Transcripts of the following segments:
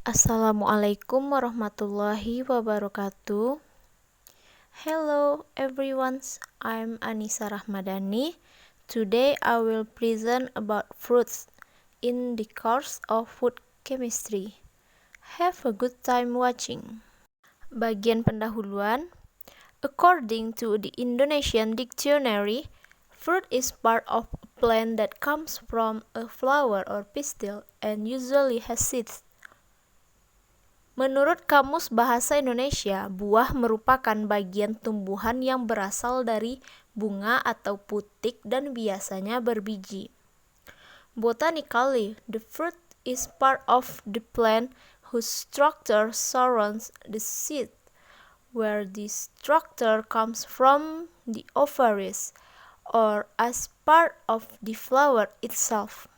Assalamualaikum warahmatullahi wabarakatuh. Hello everyone, I'm Anissa Rahmadani. Today I will present about fruits in the course of food chemistry. Have a good time watching. Bagian pendahuluan. According to the Indonesian dictionary, fruit is part of a plant that comes from a flower or pistil and usually has seeds. Menurut Kamus Bahasa Indonesia, buah merupakan bagian tumbuhan yang berasal dari bunga atau putik dan biasanya berbiji. Botanically, the fruit is part of the plant whose structure surrounds the seed, where this structure comes from the ovaries, or as part of the flower itself.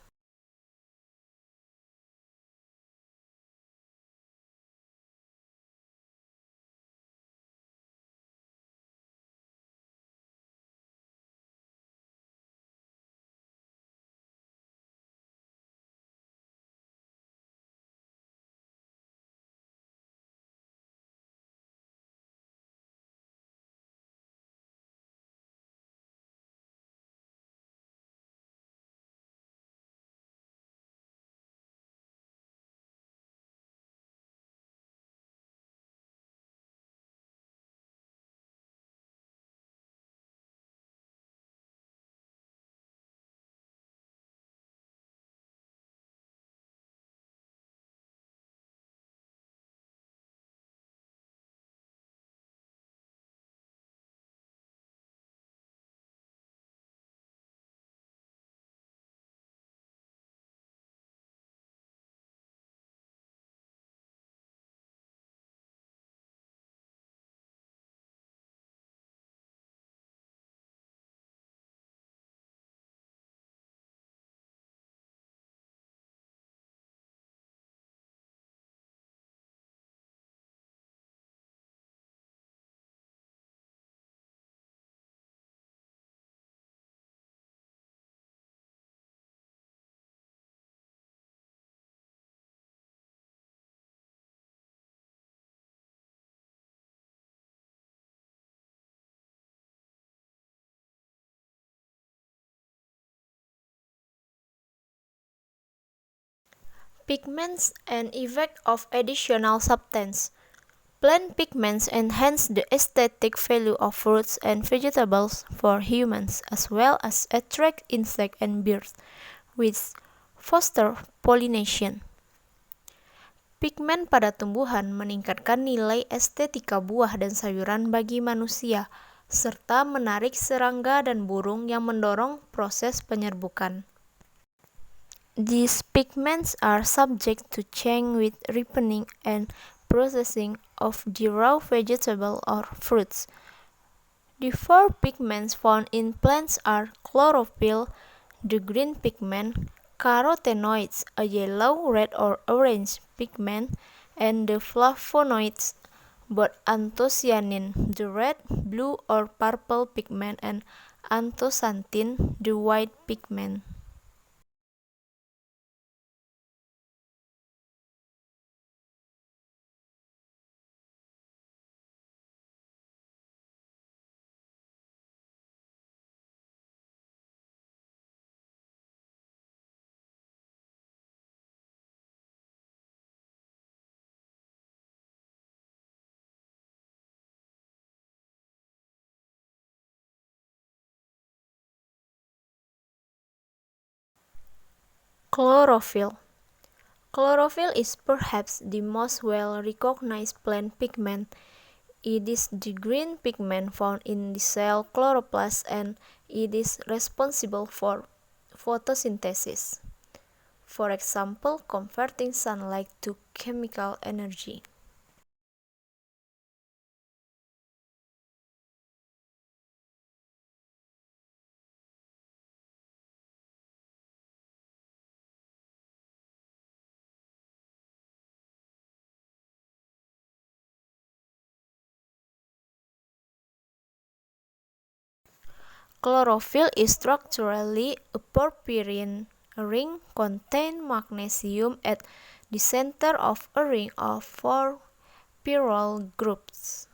Pigments and effect of additional substance. Plant pigments enhance the aesthetic value of fruits and vegetables for humans, as well as attract insects and birds, which foster pollination. Pigmen pada tumbuhan meningkatkan nilai estetika buah dan sayuran bagi manusia, serta menarik serangga dan burung yang mendorong proses penyerbukan. These pigments are subject to change with ripening and processing of the raw vegetable or fruits. The four pigments found in plants are chlorophyll, the green pigment, carotenoids, a yellow, red or orange pigment, and the flavonoids, both anthocyanin, the red, blue or purple pigment, and anthocyanin, the white pigment. Chlorophyll. Chlorophyll is perhaps the most well-recognized plant pigment. It is the green pigment found in the cell chloroplast and it is responsible for photosynthesis. For example, converting sunlight to chemical energy. Chlorophyll is structurally a porphyrin ring contain magnesium at the center of a ring of four pyrrole groups.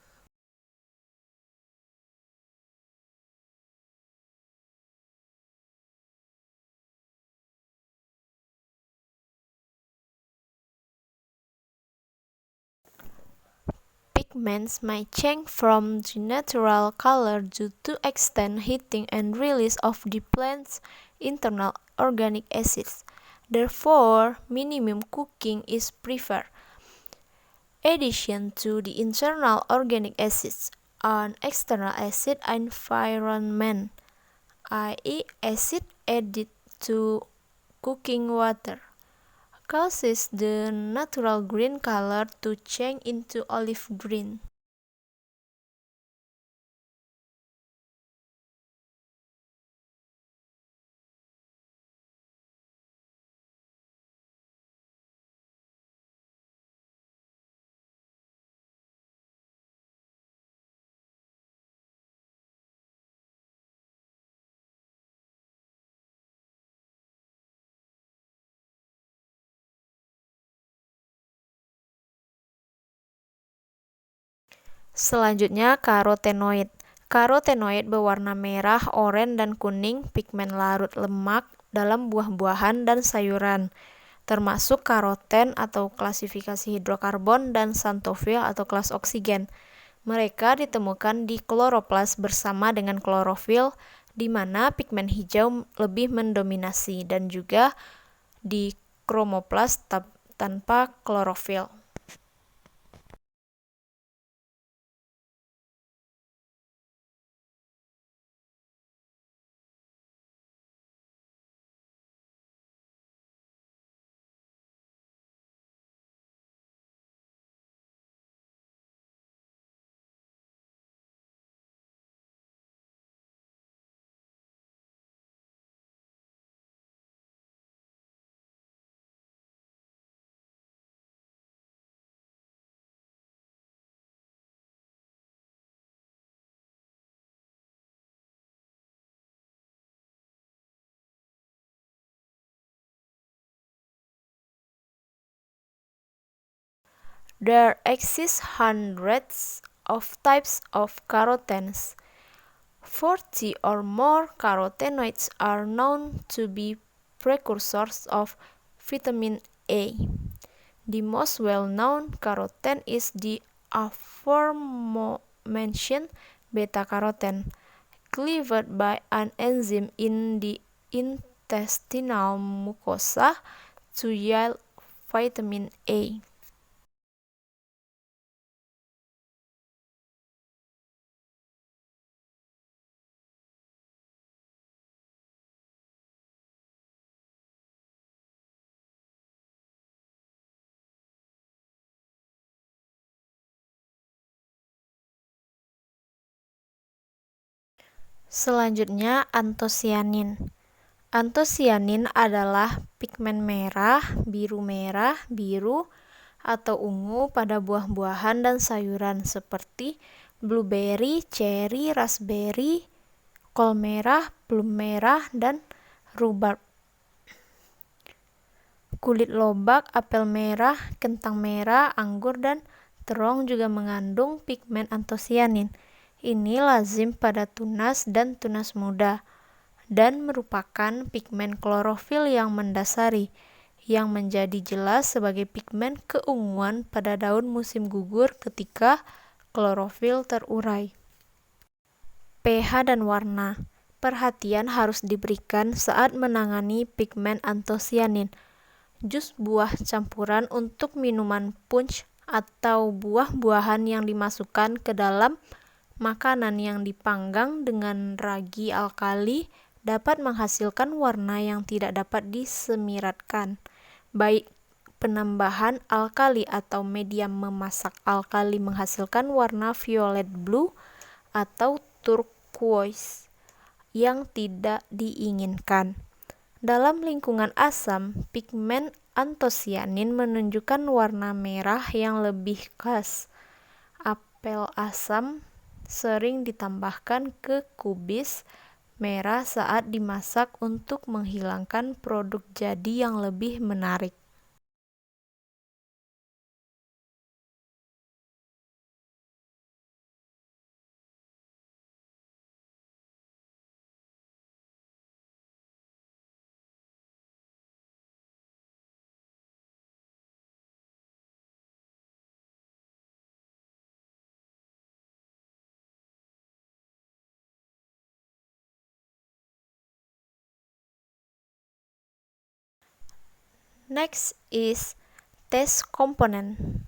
Pigments may change from the natural color due to extent heating and release of the plant's internal organic acids. Therefore, minimum cooking is preferred. Addition to the internal organic acids, an external acid environment, i.e. acid added to cooking water, causes the natural green color to change into olive green. Selanjutnya, karotenoid. Karotenoid berwarna merah, oranye, dan kuning, pigmen larut lemak dalam buah-buahan dan sayuran, termasuk karoten atau klasifikasi hidrokarbon dan xanthofil atau kelas oksigen. Mereka ditemukan di kloroplas bersama dengan klorofil, di mana pigmen hijau lebih mendominasi, dan juga di kromoplas tanpa klorofil. There exist hundreds of types of carotenes. 40 or more carotenoids are known to be precursors of vitamin A. The most well-known carotene is the aforementioned beta-carotene, cleaved by an enzyme in the intestinal mucosa to yield vitamin A. Selanjutnya, antosianin. Antosianin adalah pigmen merah, biru, atau ungu pada buah-buahan dan sayuran seperti blueberry, cherry, raspberry, kol merah, plum merah, dan rhubarb. Kulit lobak, apel merah, kentang merah, anggur, dan terong juga mengandung pigmen antosianin. Ini lazim pada tunas dan tunas muda, dan merupakan pigmen klorofil yang mendasari, yang menjadi jelas sebagai pigmen keunguan pada daun musim gugur ketika klorofil terurai. pH dan warna. Perhatian harus diberikan saat menangani pigmen antosianin. Jus buah campuran untuk minuman punch atau buah-buahan yang dimasukkan ke dalam makanan yang dipanggang dengan ragi alkali dapat menghasilkan warna yang tidak dapat disemiratkan, baik penambahan alkali atau medium memasak alkali menghasilkan warna violet blue atau turquoise yang tidak diinginkan. Dalam lingkungan asam, pigmen antosianin menunjukkan warna merah yang lebih khas. Apel asam sering ditambahkan ke kubis merah saat dimasak untuk menghilangkan produk jadi yang lebih menarik. Next is test component.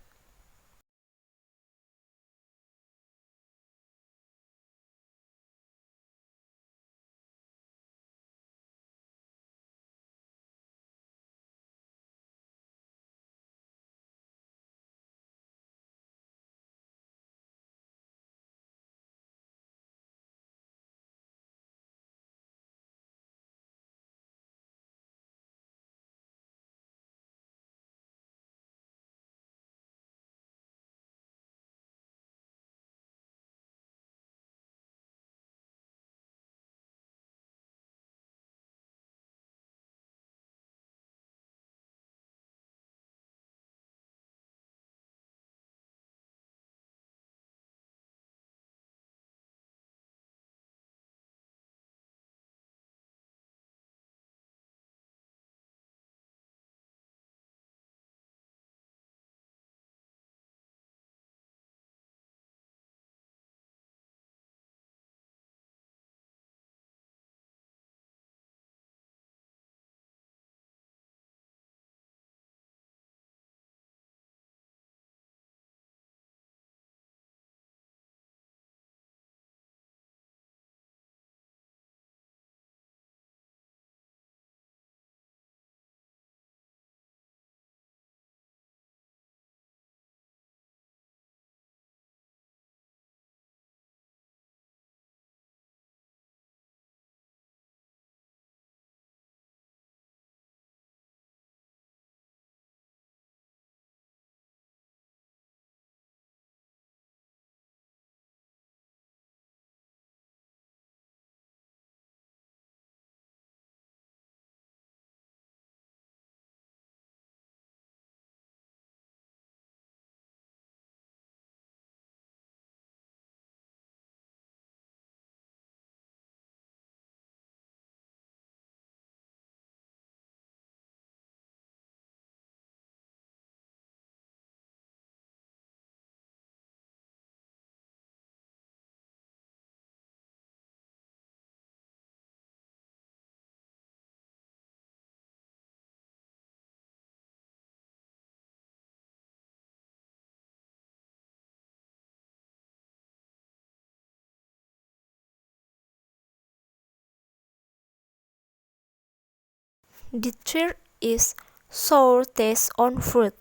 The third is sour taste on fruit.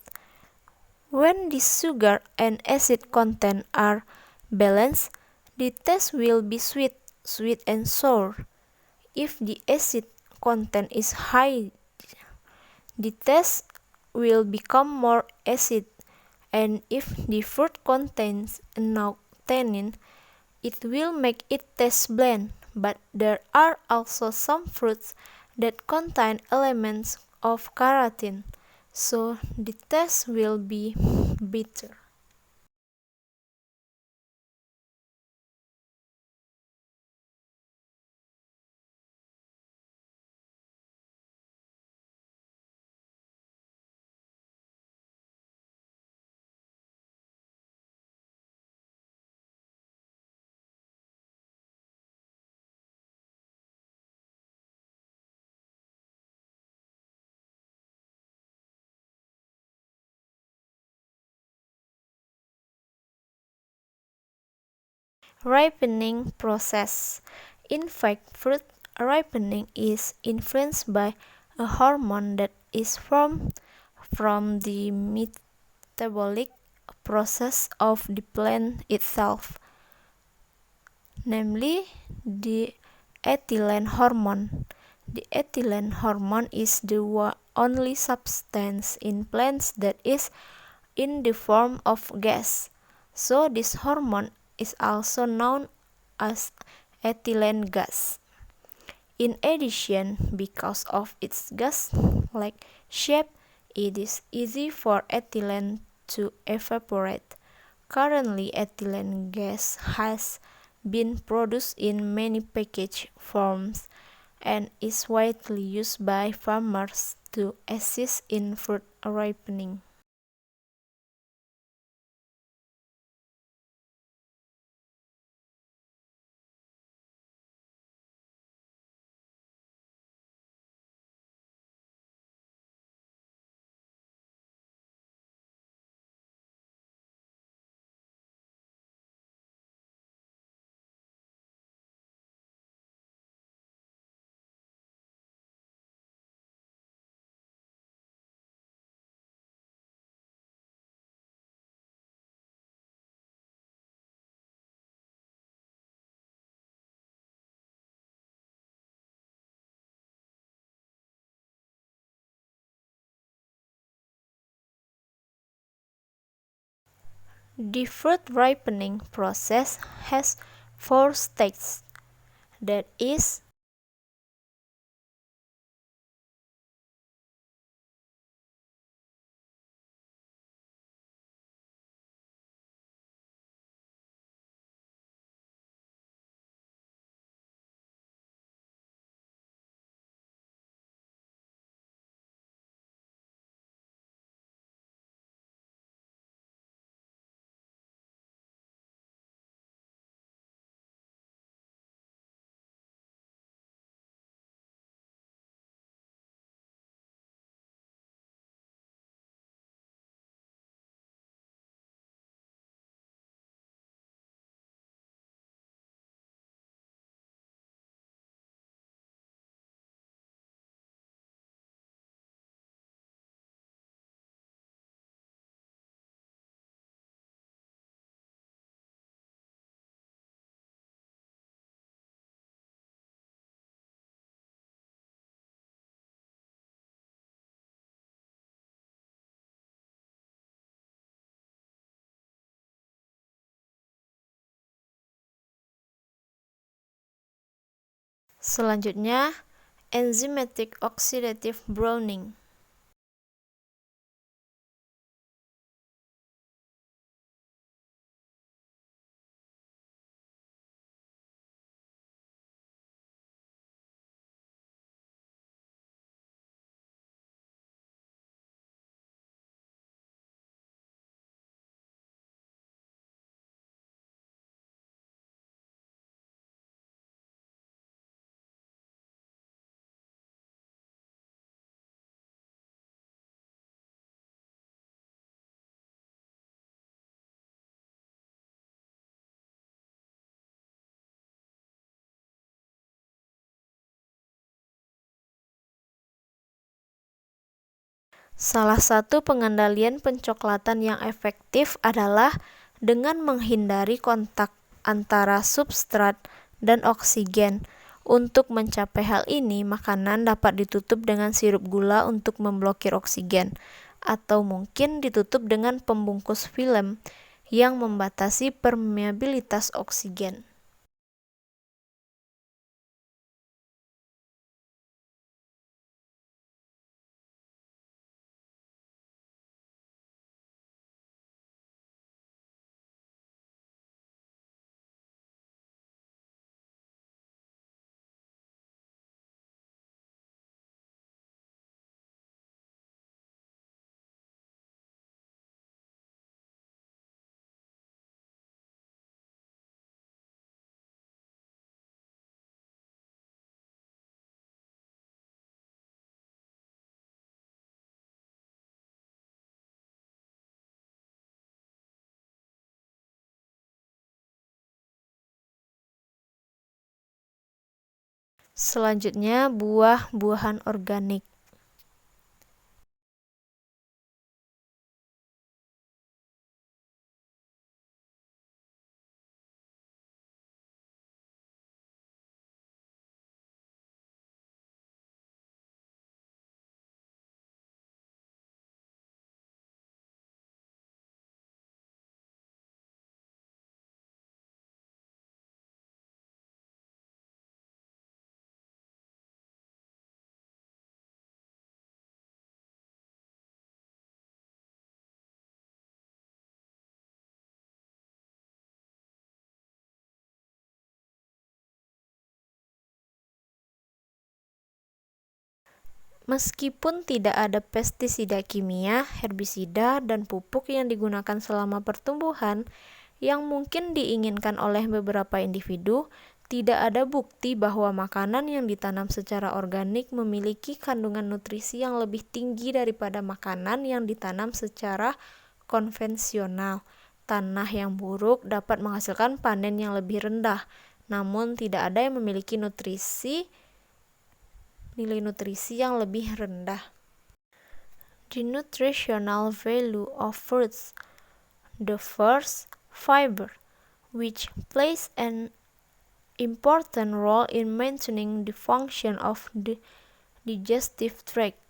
When the sugar and acid content are balanced, the taste will be sweet, sweet and sour. If the acid content is high, the taste will become more acid, and if the fruit contains enough tannin, it will make it taste bland. But there are also some fruits that contain elements of carotene, so the taste will be bitter. Ripening process. In fact, fruit ripening is influenced by a hormone that is formed from the metabolic process of the plant itself, namely the ethylene hormone. The ethylene hormone is the only substance in plants that is in the form of gas. So this hormone is also known as ethylene gas. In addition, because of its gas-like shape, it is easy for ethylene to evaporate. Currently, ethylene gas has been produced in many package forms and is widely used by farmers to assist in fruit ripening. The fruit ripening process has 4 stages. That is, selanjutnya enzymatic oxidative browning. Salah satu pengendalian pencoklatan yang efektif adalah dengan menghindari kontak antara substrat dan oksigen. Untuk mencapai hal ini, makanan dapat ditutup dengan sirup gula untuk memblokir oksigen, atau mungkin ditutup dengan pembungkus film yang membatasi permeabilitas oksigen. Selanjutnya, buah-buahan organik. Meskipun tidak ada pestisida kimia, herbisida, dan pupuk yang digunakan selama pertumbuhan yang mungkin diinginkan oleh beberapa individu, tidak ada bukti bahwa makanan yang ditanam secara organik memiliki kandungan nutrisi yang lebih tinggi daripada makanan yang ditanam secara konvensional. Tanah yang buruk dapat menghasilkan panen yang lebih rendah, namun tidak ada yang memiliki nilai nutrisi yang lebih rendah. The nutritional value of fruits. The first, fiber, which plays an important role in maintaining the function of the digestive tract.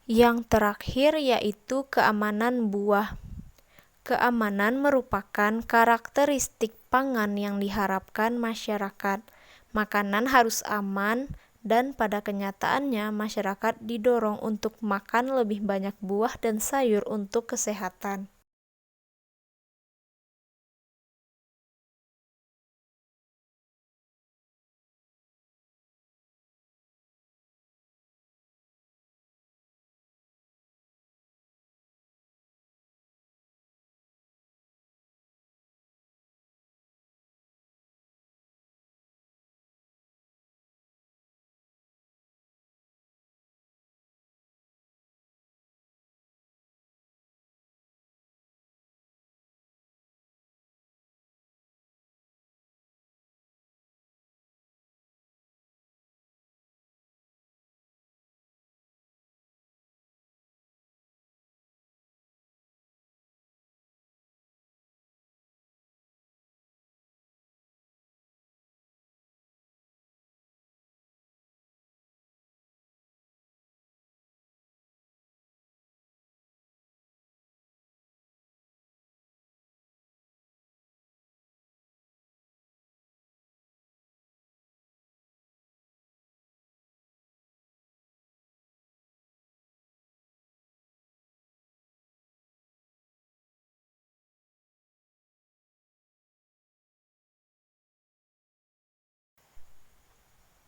Yang terakhir yaitu keamanan buah. Keamanan merupakan karakteristik pangan yang diharapkan masyarakat. Makanan harus aman, dan pada kenyataannya masyarakat didorong untuk makan lebih banyak buah dan sayur untuk kesehatan.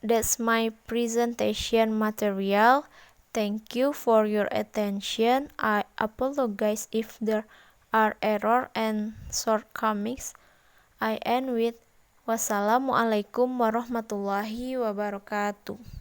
That's my presentation material. Thank you for your attention. I apologize if there are errors and shortcomings. I end with wassalamualaikum warahmatullahi wabarakatuh.